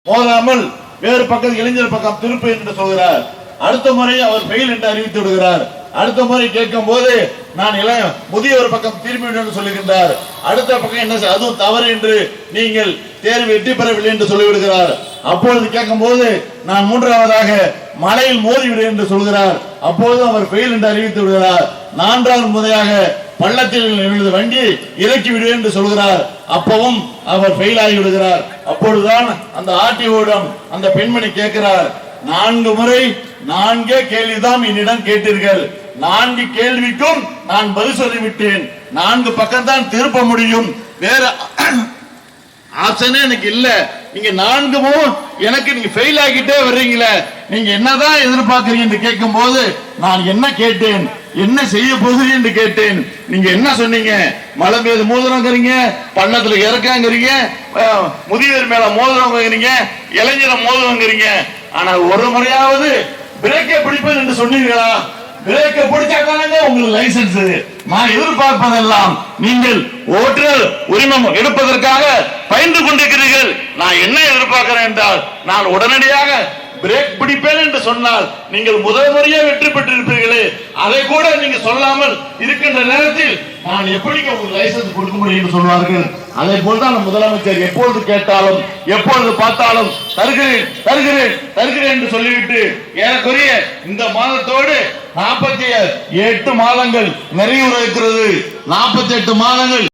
மோதாமல் வேறு பக்கம் இளைஞர் பக்கம் திருப்பு என்று சொல்கிறார். அடுத்த முறை அவர் ஃபெயில் என்று அறிவித்து விடுகிறார். அடுத்த முறை கேட்கும் போது நான் முதியவர் பக்கம் திரும்பிவிடும் சொல்லுகின்றார். அடுத்த பக்கம் என்ன அதுவும் தவறு என்று நீங்கள் தேர்வு வெற்றி பெறவில்லை என்று சொல்லிவிடுகிறார். அப்பொழுது கேட்கும் போது நான் மூன்றாவதாக மலையில் மோதிவிடு என்று சொல்கிறார். அப்போது அவர் ஃபெயில் என்று அறிவித்து விடுகிறார். நான்காவது முறையாக பள்ளத்தில் விழுந்து வண்டி இறக்கி விடு என்று சொல்கிறார். அப்பவும் அவர் ஃபெயில் ஆகி விடுகிறார். அப்பொழுதுதான் அந்த ஆர்டிஓடம் அந்த பெண்மணி கேட்கிறார், 4 முறை 4 கேள்விதான் என்னிடம் கேட்டீர்கள். 4 கேள்விக்கும் நான் பதில் சொல்லிவிட்டேன். 4 பக்கம் தான் திருப்ப முடியும், வேற ஆப்ஷனே எனக்கு இல்ல. நீங்க 4 எனக்கு நீங்க ஃபெயில் ஆகிட்டே வர்றீங்களே, நீங்க என்னதான் எதிர்பார்க்கறீங்க என்று கேட்கும் போது நான் என்ன கேட்டேன், என்ன செய்ய போகிறீங்க என்று கேட்டேன். நீங்க என்ன சொன்னீங்க? மலை மீது மோதிரங்கிறீங்க, பள்ளத்துல இறக்கங்கிறீங்க, முதியவர் மேல மோதிரங்கிறீங்க, இளைஞர மோதிரங்கிறீங்க. ஆனா ஒரு முறையாவது பிரேக்கை பிடிப்பேன் என்று சொன்னீங்களா? பிரேக்கை பிடிச்சாங்க உங்களுக்கு லைசன்ஸ். நான் எதிர்பார்ப்பதெல்லாம் நீங்கள் ஓட்டுநர் உரிமம் எடுப்பதற்காக பயந்து கொண்டிருக்கிறீர்கள். நான் என்ன எதிர்பார்க்கிறேன் என்றால், நான் உடனடியாக பிரேக் பிடிப்பேன் என்று சொன்னால் நீங்கள் முதல் முறையே வெற்றி பெற்றிருப்பீர்களே, அதை கூட நீங்க சொல்லாமல் இருக்கின்ற நேரத்தில் நான் எப்படி உங்களுக்கு லைசன்ஸ் கொடுக்க முடியும் என்று சொல்வார்கள். அதே போல்தான் முதலமைச்சர் எப்பொழுது கேட்டாலும் எப்பொழுது பார்த்தாலும் தருகிறேன் தருகிறேன் தருகிறேன் என்று சொல்லிவிட்டு ஏறக்குறைய இந்த மாதத்தோடு 48 மாதங்கள் நிறைவுற இருக்கிறது. 48 மாதங்கள்